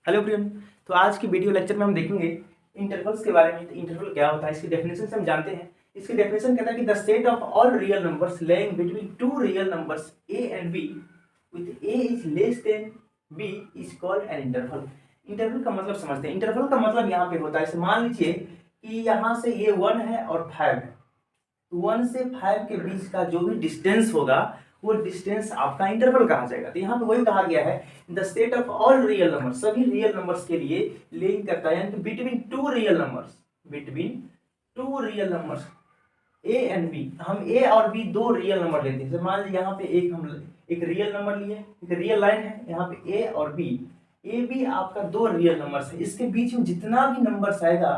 Hello everyone. तो आज की वीडियो लेक्चर में हम देखेंगे इंटरवल्स के बारे में। तो इंटरवल क्या होता है, इसकी डेफिनेशन से हम जानते हैं। इसकी डेफिनेशन कहता है कि the set of all real numbers lying between two real numbers a and b with a is less than b is called an interval. Interval का मतलब समझते हैं। इंटरवल का मतलब यहाँ पे होता है, जैसे मान लीजिए कि यहाँ से ये 1 है और 5 है। 1 से 5 के बीच का जो भी डिस्टेंस होगा वो डिस्टेंस आपका इंटरवल कहा जाएगा। तो यहाँ पे वही कहा गया है the set of all real number, सभी रियल नंबर्स के लिए लिंक करता है, यानी between two real numbers, between two real numbers a and b. हम ए और बी दो रियल नंबर लेते हैं। मान लीजिए यहाँ पे एक रियल नंबर लिए, एक रियल लाइन है यहाँ पे ए और बी। ए बी आपका दो रियल नंबर्स है, इसके बीच में जितना भी नंबर्स आएगा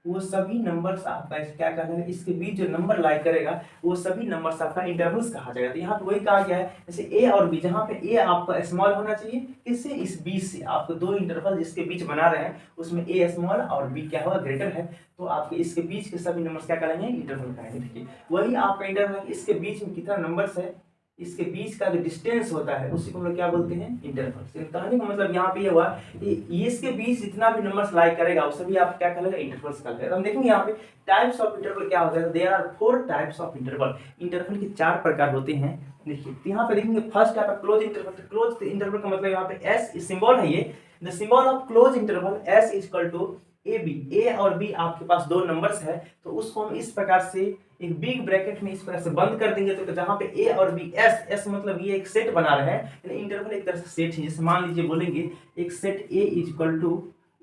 वो सभी नंबर्स आपका क्या कहेगा, इसके बीच जो नंबर लाई करेगा वो सभी नंबर्स आपका इंटरवल्स कहा जाएगा। तो यहाँ पे वही कहा गया है, जैसे ए और बी, जहाँ पे ए आपका स्मॉल होना चाहिए, इससे इस बीच से आपको दो इंटरवल जिसके बीच बना रहे हैं उसमें ए स्मॉल और बी क्या होगा, ग्रेटर है, तो आपके इसके बीच के सभी नंबर्स क्या करेंगे, इंटरवल करेंगे। देखिए वही आपका इंटरवल, इसके बीच में कितना नंबर्स है, इसके बीच का जो डिस्टेंस होता है उसी को हम लोग क्या बोलते हैं, इंटरवल। कहने का मतलब यहाँ पे ये हुआ कि इसके बीच जितना भी नंबर्स लाई करेगा वो सभी आप क्या करेगा, इंटरवल्स कहलाएगा। हम देखेंगे यहाँ पे टाइप्स ऑफ इंटरवल क्या होता है। There are 4 types of interval. Interval के 4 प्रकार होते हैं। देखिए यहाँ पे देखेंगे फर्स्ट टाइप है क्लोज इंटरवल। क्लोज इंटरवल का मतलब यहाँ पे एस सिंबल है, ये the symbol of close interval S is equal to A B. A और बी आपके पास दो नंबर्स है, तो उसको हम इस प्रकार से एक बिग ब्रैकेट में इस प्रकार से बंद कर देंगे। तो जहां पे ए और बी, एस एस मतलब ये एक सेट बना रहे हैं, यानी इंटरवल एक तरह से सेट है। जैसे मान लीजिए बोलेंगे एक set A is equal to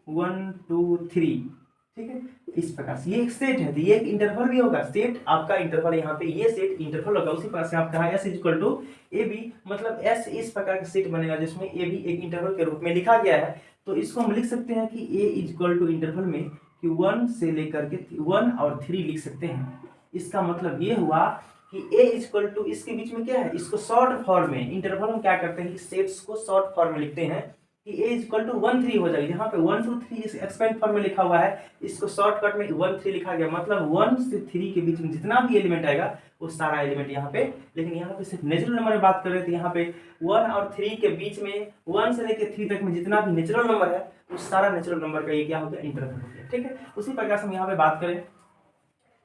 1 2 3, ठीक है, इस प्रकार से ये एक सेट है, तो ये एक इंटरवल भी होगा। सेट आपका इंटरवल, यहाँ पे ये सेट इंटरवल होगा। उसी प्रकार से आप कहा S is equal to A B, मतलब एस इस प्रकार का सेट बनेगा जिसमें ए बी एक इंटरवल के रूप में लिखा गया है। तो इसको हम लिख सकते हैं कि ए इज इक्वल टू इंटरवल में कि 1 से लेकर के 1 और 3 लिख सकते हैं। इसका मतलब ये हुआ कि a इक्वल टू, इसके बीच में क्या है, इसको शॉर्ट फॉर्म में इंटरवल में क्या करते हैं, सेट्स को शॉर्ट फॉर्म में लिखते हैं कि a इक्वल टू 1 3 हो जाएगी। यहाँ पे 1 2 3 इस एक्सपेंड फॉर्म में लिखा हुआ है, इसको शॉर्टकट में 1 3 लिखा गया। मतलब 1 से 3 के बीच में जितना भी एलिमेंट आएगा वो सारा एलिमेंट यहाँ पे। लेकिन यहाँ पे सिर्फ नेचुरल नंबर में बात कर रहे थे, यहाँ पे 1 और 3 के बीच में 1 से लेकर 3 तक में जितना भी नेचुरल नंबर है उस सारा नेचुरल नंबर का ये क्या हो गया, इंटरवल हो गया। ठीक है, उसी प्रकार से हम यहाँ पे बात करें,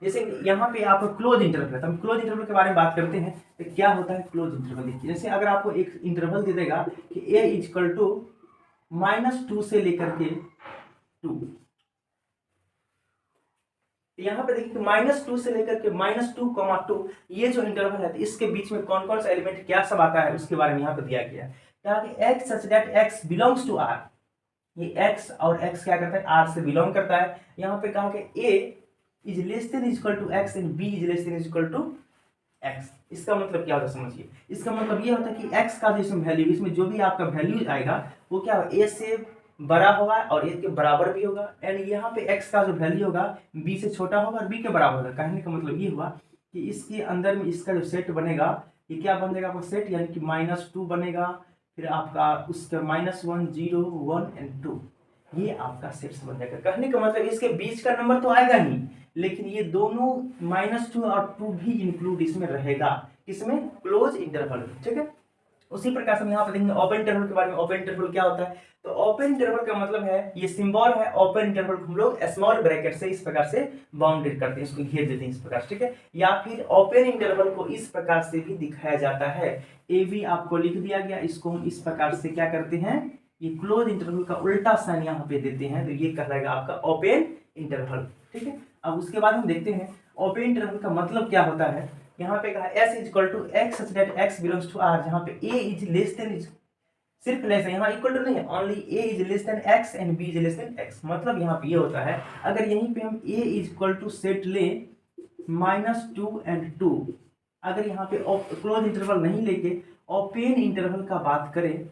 जैसे यहाँ पे आपको क्लोज इंटरवल है, तो हम क्लोज इंटरवल के बारे में बात करते हैं। तो क्या होता है क्लोज इंटरवल, देखिए जैसे अगर आपको एक इंटरवल दे देगा कि a इज इक्वल टू -2 से लेकर के 2, यहाँ पे देखिए -2 से लेकर के -2, ये जो इंटरवल है, तो इसके बीच में कौन कौन सा एलिमेंट क्या सब आता है उसके बारे में यहाँ पे दिया गया है। कहा कि x such that x belongs to r, ये x और x क्या करता है, r से बिलोंग करता है। यहाँ पे कहा कि a is less than equal to x and b is less than equal to x। इसका मतलब क्या होता है समझिए, इसका मतलब ये होता है कि x का जो इसमें वैल्यू, इसमें जो भी आपका वैल्यू आएगा वो क्या होगा, a से बड़ा होगा और a के बराबर भी होगा। एंड यहाँ पे x का जो वैल्यू होगा b से छोटा होगा और b के बराबर होगा। कहने का मतलब ये हुआ कि इसके अंदर में इसका जो सेट बनेगा ये क्या बनेगा आपका सेट, यानी कि -2 बनेगा, फिर आपका उसका -1 0 1 एंड 2, ये आपका सेट बन जाएगा। कहने का मतलब इसके बीच का नंबर तो आएगा ही, लेकिन ये दोनों -2 और 2 भी इंक्लूड इसमें रहेगा, किसमें, क्लोज इंटरवल में। ठीक है, उसी प्रकार से हम यहाँ पर देखेंगे ओपन इंटरवल के बारे में। ओपन इंटरवल क्या होता है, तो ओपन इंटरवल का मतलब है, ये सिंबल है ओपन इंटरवल को हम लोग स्मॉल ब्रैकेट से इस प्रकार से बाउंडेड करते हैं, इसको घेर देते हैं इस प्रकार से। ठीक है, या फिर ओपन इंटरवल को इस प्रकार से भी दिखाया जाता है। ए बी आपको लिख दिया गया, इसको हम इस प्रकार से क्या करते हैं, ये क्लोज इंटरवल का उल्टा साइन यहाँ पे देते हैं, तो ये कहलाएगा आपका ओपन इंटरवल। ठीक है, अब उसके बाद हम देखते हैं ओपन इंटरवल का मतलब क्या होता है। यहाँ पे कहा s is equal to x such that x belongs to r, जहाँ पे a इज लेस देन, सिर्फ लेस है, यहाँ इक्वल टू नहीं है, only a is less than x and b is less than x। मतलब यहाँ पे ये होता है, अगर यहीं पे हम a is equal to set लें -2 एंड 2, अगर यहाँ पे क्लोज इंटरवल नहीं लेके ओपन इंटरवल का बात करें,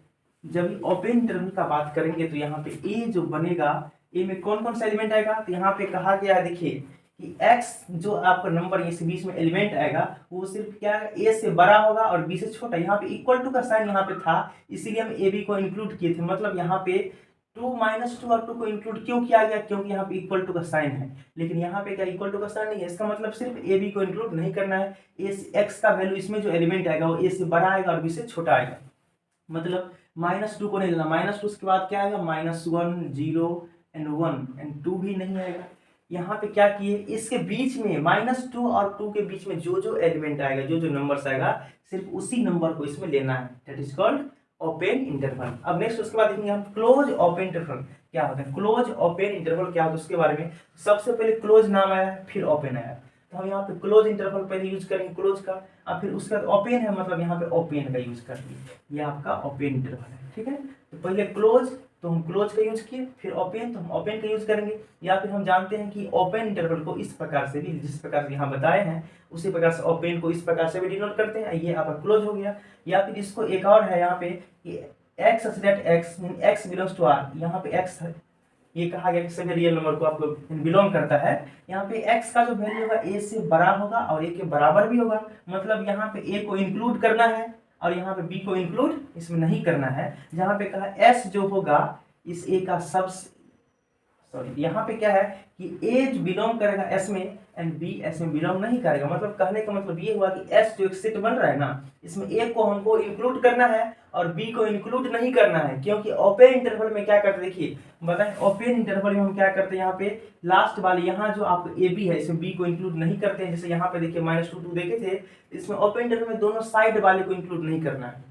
जब ओपन इंटरवल का बात करेंगे तो यहाँ पे a जो बनेगा, a में कौन कौन सा एलिमेंट आएगा, तो यहाँ पे कहा गया है देखिए कि x जो आपका नंबर इस बीच में एलिमेंट आएगा वो सिर्फ क्या है, a से बड़ा होगा और b से छोटा। यहाँ पे इक्वल टू का साइन यहाँ पे था, इसीलिए हम a b को इंक्लूड किए थे। मतलब यहाँ पे 2 -2 और 2 को इंक्लूड क्यों किया गया, क्योंकि यहाँ पे इक्वल टू का साइन है। लेकिन यहाँ पे क्या इक्वल टू का साइन नहीं है, इसका मतलब सिर्फ a b को इंक्लूड नहीं करना है। x का वैल्यू इसमें जो एलिमेंट आएगा वो a से बड़ा आएगा और b से छोटा आएगा। मतलब -2 को नहीं लेना, -2 के बाद क्या आएगा, -1 0 एंड 1 एंड 2 भी नहीं आएगा। यहाँ पे क्या किए, इसके बीच में -2 और 2 के बीच में जो जो एलिमेंट आएगा, जो जो नंबर्स आएगा, सिर्फ उसी नंबर को इसमें लेना है, that is called open interval. अब नेक्स्ट उसके बाद देखेंगे हम क्लोज ओपन इंटरवल क्या होता है। क्लोज ओपन इंटरवल क्या होता है उसके बारे में, सबसे पहले क्लोज नाम आया फिर ओपन आया, तो हम यहाँ पे क्लोज इंटरवल पहले यूज करेंगे क्लोज का, और फिर उसके बाद ओपन है, मतलब यहाँ पे ओपन का यूज करेंगे, ये आपका ओपन इंटरवल है, ठीक है। तो पहले क्लोज तो हम क्लोज का यूज किए, फिर ओपन तो हम ओपन का यूज करेंगे, या फिर हम जानते हैं कि ओपन इंटरवल को इस प्रकार से भी, जिस प्रकार से यहाँ बताए हैं उसी प्रकार से ओपन को इस प्रकार से भी डिनोट करते हैं, ये आपका क्लोज हो गया। या फिर इसको एक और है यहाँ पे कि x such that x mean x belongs to r, यहाँ पे x है, ये कहा गया कि सभी रियल नंबर को आपको बिलोंग करता है। यहाँ पे x का जो वैल्यू होगा a से बड़ा होगा और a के बराबर भी होगा, मतलब यहाँ पे a को इंक्लूड करना है और यहाँ पे b को इंक्लूड इसमें नहीं करना है। जहाँ पे कहा s जो होगा इस a का सब, सॉरी यहाँ पे क्या है कि a बिलोंग करेगा s में एंड b s में बिलोंग नहीं करेगा, मतलब कहने का मतलब ये हुआ कि s जो एक सेट बन रहा है ना, इसमें a को हमको इंक्लूड करना है और b को इंक्लूड नहीं करना है, क्योंकि ओपन इंटरवल में क्या करते हैं, देखिए बताएं, ओपन इंटरवल में हम क्या करते हैं, यहाँ पे लास्ट वाले यहाँ जो आप a b है इसमें b को इंक्लूड नहीं करते हैं। जैसे यहाँ पे देखिए -2 देखे थे, इसमें ओपन इंटरवल में दोनों साइड वाले को इंक्लूड नहीं करना है,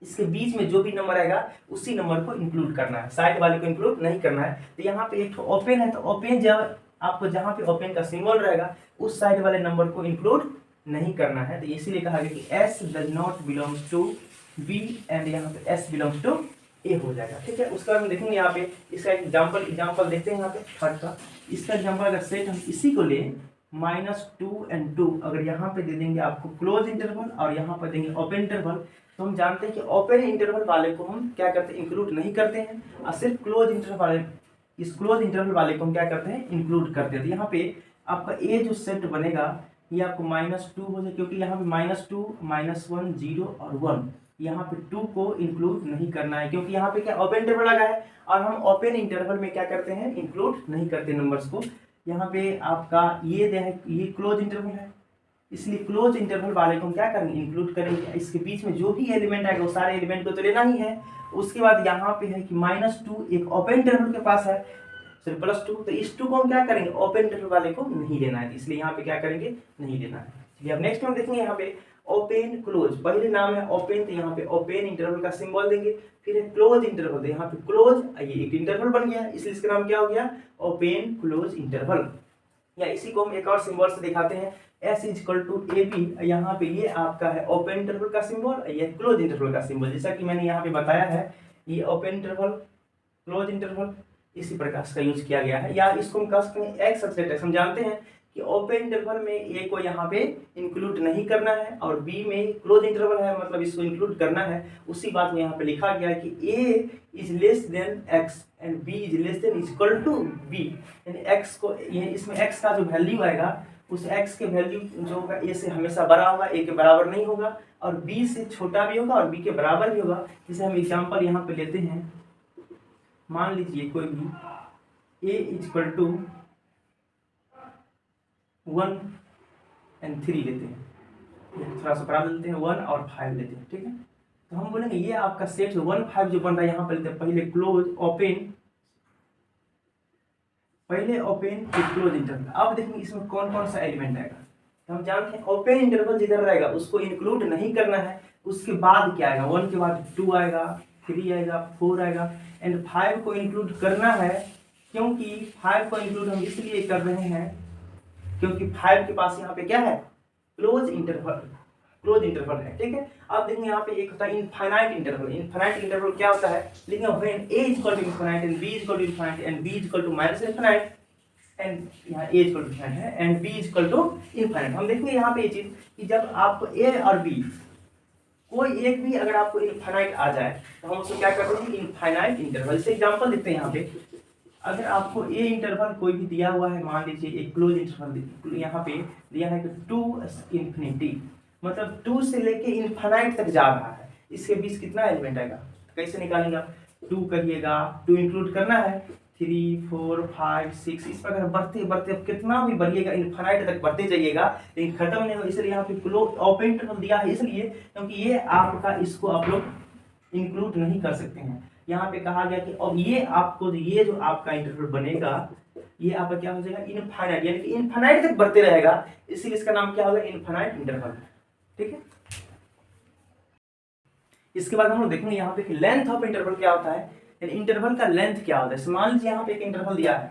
इसके बीच में जो भी नंबर आएगा उसी नंबर को इंक्लूड करना है, साइड वाले को इंक्लूड नहीं करना है। तो यहाँ पे एक ओपन है, तो ओपन जब आपको जहाँ पे ओपन का सिंबल रहेगा उस साइड वाले नंबर को इंक्लूड नहीं करना है, तो इसीलिए कहा गया कि s does not belongs to b and यहाँ पे s belongs to a हो जाएगा, ठीक है। उसके बाद हम देखेंगे यहाँ पे इसका एग्जाम्पल देखते हैं यहाँ पे थर्ड का। इसका एग्जाम्पल अगर सेट हम इसी को लें -2 एंड 2, अगर यहाँ पे दे देंगे आपको क्लोज इंटरवल और यहाँ पर देंगे ओपन इंटरवल, तो हम जानते हैं कि ओपन इंटरवल वाले को हम क्या करते हैं, इंक्लूड नहीं करते हैं, और सिर्फ क्लोज इंटरवल वाले, इस क्लोज इंटरवल वाले को हम क्या करते हैं, इंक्लूड करते हैं। तो यहाँ पे आपका ए जो सेट बनेगा ये आपको -2 हो जाए, क्योंकि यहाँ पे -2 -1 0 और 1, यहाँ पे 2 को इंक्लूड नहीं करना है, क्योंकि यहाँ पे क्या ओपन इंटरवल लगा है और हम ओपन इंटरवल में क्या करते हैं, इंक्लूड नहीं करते नंबर्स को। यहाँ पे आपका ये क्लोज इंटरवल है, इसलिए क्लोज इंटरवल वाले को हम क्या करेंगे, इंक्लूड करेंगे। इसके बीच में जो भी एलिमेंट आएगा वो सारे एलिमेंट को तो लेना ही है। उसके बाद यहाँ पे है कि -2 एक ओपन इंटरवल के पास है, सिर्फ +2, तो इस 2 को हम क्या करेंगे, ओपन इंटरवल वाले को नहीं लेना है, इसलिए यहाँ पे क्या करेंगे, नहीं लेना है। चलिए अब नेक्स्ट हम देखेंगे यहाँ पे ओपन क्लोज, पहले नाम है ओपन, तो यहाँ पे ओपन इंटरवल का सिंबल देंगे, फिर है क्लोज इंटरवल, तो यहाँ पे क्लोज, ये एक इंटरवल बन गया, इसलिए इसका नाम क्या हो गया, ओपन क्लोज इंटरवल। या इसी को हम एक और सिंबल से दिखाते हैं, s = AB, यहाँ पे ये आपका है ओपन इंटरवल का सिंबल, ये क्लोज इंटरवल का सिंबल, जैसा कि मैंने यहाँ पे बताया है, ये ओपन इंटरवल क्लोज इंटरवल इसी प्रकार का यूज किया गया है। या इसको हम कह सकते हैं x सबसेट है, हम जानते हैं कि ओपन इंटरवल में a को यहाँ पे इंक्लूड नहीं करना है और b में क्लोज इंटरवल है, मतलब इसको इंक्लूड करना है। उसी बात में यहाँ पे लिखा गया है कि a is less than x and b is less than equal to b, यानी x को, ये इसमें x का जो वैल्यू आएगा उस x के वैल्यू जो होगा a से हमेशा बड़ा होगा, a के बराबर नहीं होगा, और b से छोटा भी होगा और b के बराबर भी होगा। जैसे हम एग्जाम्पल यहाँ पे लेते हैं, मान लीजिए कोई भी a = 1 एंड 3 लेते हैं, थोड़ा सा बड़ा लेते हैं, 1 और 5 लेते हैं, ठीक है। तो हम बोलेंगे ये आपका सेट 1 5 जो बन रहा है, यहाँ पर लेते हैं पहले क्लोज ओपन, पहले ओपन फिर क्लोज इंटरवल। अब देखेंगे इसमें कौन कौन सा एलिमेंट आएगा, तो हम जानते हैं ओपन इंटरवल जिधर रहेगा उसको इंक्लूड नहीं करना है। उसके बाद क्या आएगा, 1 के बाद 2 आएगा, 3 आएगा, 4 आएगा एंड 5 को इंक्लूड करना है, क्योंकि 5 को इंक्लूड हम इसलिए कर रहे हैं क्योंकि 5 के पास यहाँ पे क्या है, क्लोज इंटरवल है, ठीक है। अब देखेंगे यहाँ पे एक होता है इनफाइनाइट इंटरवल। इनफाइनाइट इंटरवल क्या होता है, लेकिन when a = infinite and b = infinite and b = -infinite and यहाँ a = इनफाइनाइट है एंड b = इनफाइनाइट। हम देखेंगे यहाँ पे ये चीज कि जब आपको a और b कोई एक भी अगर आपको इनफाइनाइट आ जाए तो हम उसको क्या करते हैं, इनफाइनाइट इंटरवल। से एग्जांपल देखते हैं यहाँ पे, अगर आपको ए इंटरवल कोई भी दिया हुआ है, मान लीजिए एक क्लोज इंटरवल यहाँ पे दिया है कि 2 ∞, मतलब 2 से लेके इनफाइनाइट तक जा रहा है, इसके बीच कितना एलिमेंट आएगा, कैसे निकालेंगे आप, 2 करिएगा, 2 इंक्लूड करना है, 3 4 5 6 इस प्रकार बढ़ते बढ़ते कितना भी बढ़िएगा, इनफाइनाइट तक बढ़ते जाइएगा लेकिन खत्म नहीं हो। इसलिए यहाँ पे क्लोज ओपन इंटरवल दिया है, इसलिए क्योंकि ये आपका, इसको आप लोग इंक्लूड नहीं कर सकते हैं। यहाँ पे कहा गया कि अब ये आपको ये जो आपका इंटरवल बनेगा ये आपका क्या हो जाएगा इनफाइनाइट, यानी कि इनफाइनाइट तक बढ़ते रहेगा, इसीलिए इसका नाम क्या होगा इनफाइनाइट इंटरवल। ठीक है, इसके बाद हम लोग देखेंगे यहाँ पे कि लेंथ ऑफ इंटरवल क्या होता है, यानी इंटरवल का लेंथ क्या होता है। मान लीजिए यहाँ पे एक इंटरवल दिया है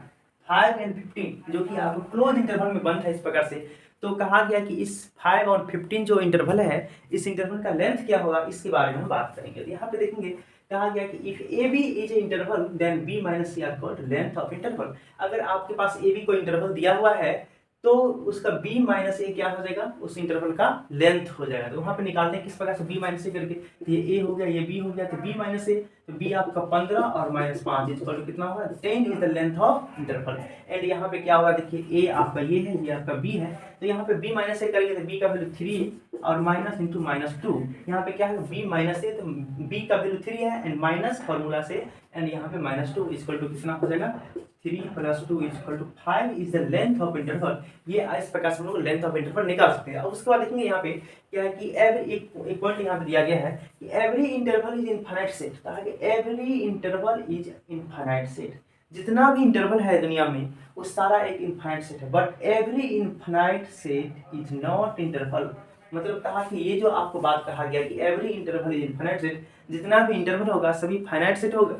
5 और 15 जो कि आपको क्लोज इंटरवल में बंद है इस प्रकार से, तो कहा गया कि इस 5 और 15 जो इंटरवल है इस इंटरवल का लेंथ क्या होगा इसके बारे में हम बात करेंगे। तो यहाँ पे देखेंगे कहा गया कि if A B is a interval then B minus C are called length of interval. अगर आपके पास ए बी को इंटरवल दिया हुआ है तो उसका b माइनस ए क्या हो जाएगा उस इंटरवल का लेंथ हो जाएगा। तो वहां पे निकालते हैं किस प्रकार से b माइनस ए करके, तो ये a हो गया ये b हो गया, तो b माइनस ए, तो b आपका 15 और माइनस 5 इक्वल टू कितना होगा 10 is the length of interval. And यहाँ पे क्या होगा देखिए a आपका ये है ये आपका b है, तो यहाँ पे b माइनस ए करेंगे तो b का वैल्यू 3 और माइनस इंटू माइनस 2, यहाँ पे क्या है b माइनस ए, तो b का वैल्यू 3 है एंड माइनस फॉर्मूला से एंड यहाँ पे माइनस 2 इक्वल टू कितना हो जाएगा 3 + 2 = 5 is the length of interval. ये इस प्रकार से हम लोग लेंथ ऑफ इंटरवल निकाल सकते हैं। अब उसके बाद देखेंगे यहाँ पे क्या है कि एवरी एक पॉइंट यहाँ पे दिया गया है कि every interval is infinite set, कहा कि every interval is infinite set, जितना भी इंटरवल है दुनिया में वो सारा एक इनफाइनाइट सेट है, but every infinite set is not interval. मतलब कहा कि ये जो आपको बात कहा गया कि every interval is infinite set, जितना भी इंटरवल होगा सभी फाइनाइट सेट होगा,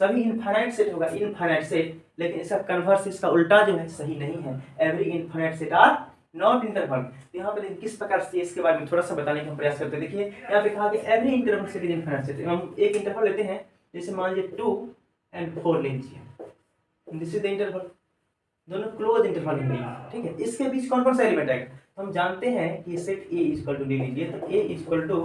सभी इनफाइनाइट सेट होगा इनफाइनाइट सेट, लेकिन इसका कन्वर्स इसका उल्टा जो है सही नहीं है, every infinite set are not interval. तो यहाँ पे किस प्रकार से इसके बारे में थोड़ा सा बताने का हम प्रयास करते हैं। देखिए यहाँ पे कहा कि every interval set is infinite set, हम एक इंटरवल लेते हैं जैसे मान लीजिए 2 और 4 ले लीजिए, दिस इज द इंटरवल, दोनों क्लोज इंटरवल है, ठीक है। इसके बीच कौन कौन सा एलिमेंट आएगा, हम जानते हैं कि सेट ए इक्वल टू ले लीजिए, तो ए इक्वल टू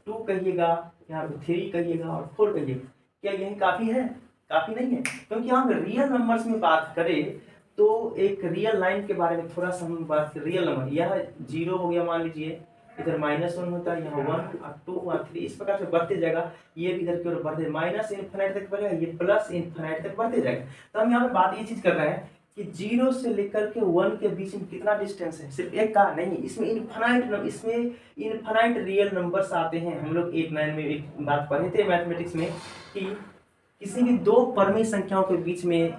2 कहिएगा, यहाँ पे 3 कहिएगा और 4 कहिएगा। क्या यही काफ़ी है? काफ़ी नहीं है, क्योंकि हम रियल नंबर्स में बात करें तो एक रियल लाइन के बारे में थोड़ा सा हम बात करें। रियल नंबर यह 0 हो गया, मान लीजिए इधर -1 होता है, यहाँ 1 और 2 और 3 इस प्रकार से बढ़ते जाएगा, ये भी इधर की ओर बढ़ते माइनस इनफिनिट तक बढ़ेगा, ये प्लस इनफिनिट तक बढ़ते जाएगा। तो हम यहाँ पे बात ये चीज़ कर रहे हैं कि 0 से लेकर के 1 के बीच में कितना डिस्टेंस है, सिर्फ एक का नहीं, इसमें इनफाइनाइट रियल नंबर्स आते हैं। हम लोग 8-9 में एक बात पढ़े थे मैथमेटिक्स में कि किसी भी दो परमेय संख्याओं के बीच में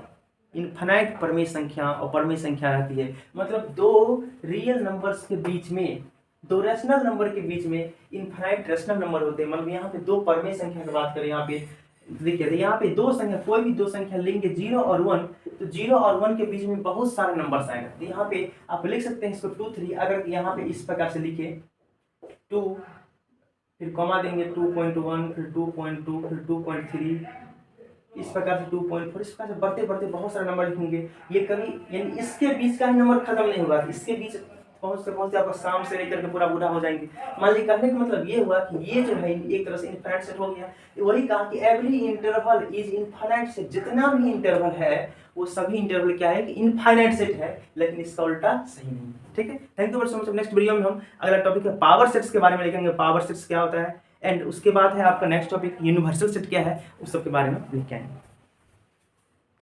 इनफाइनाइट परमेय संख्या और परमेय संख्या रहती है। मतलब दो रियल नंबर्स के बीच में, दो रैशनल नंबर के बीच में इनफाइनाइट रैशनल नंबर होते हैं। मतलब यहाँ पे दो परमेय संख्या की बात करें, यहाँ पे देखिए यहाँ पे दो संख्या, कोई भी दो संख्या लेंगे 0 और 1, तो 0 और 1 के बीच में बहुत सारे नंबर्स आएगा। तो यहाँ पे आप लिख सकते हैं इसको 2 3, अगर यहाँ पे इस प्रकार से लिखे 2 फिर कॉमा देंगे 2.1 फिर 2.2 फिर 2.3 इस प्रकार से 2.4 इस प्रकार से बढ़ते बढ़ते बहुत सारे नंबर लिखेंगे। ये कभी यानी इसके बीच का ही नंबर खत्म नहीं होगा, इसके बीच पहुँचते पहुँचते आपको शाम से लेकर के पूरा बूढ़ा हो जाएंगे। मान लीजिए कहने का मतलब ये हुआ कि ये जो है एक तरह से इनफाइनाइट सेट हो गया। वही कहा कि every interval is infinite set, जितना भी इंटरवल है वो सभी इंटरवल क्या है कि इनफाइनाइट सेट है, लेकिन इसका उल्टा सही नहीं है। ठीक है, thank you so much. Next video में हम अगला टॉपिक है पावर सेट्स के बारे में लिखेंगे, पावर सेट्स क्या होता है, एंड उसके बाद है आपका नेक्स्ट टॉपिक यूनिवर्सल सेट क्या है, उस सब के बारे में लिखेंगे।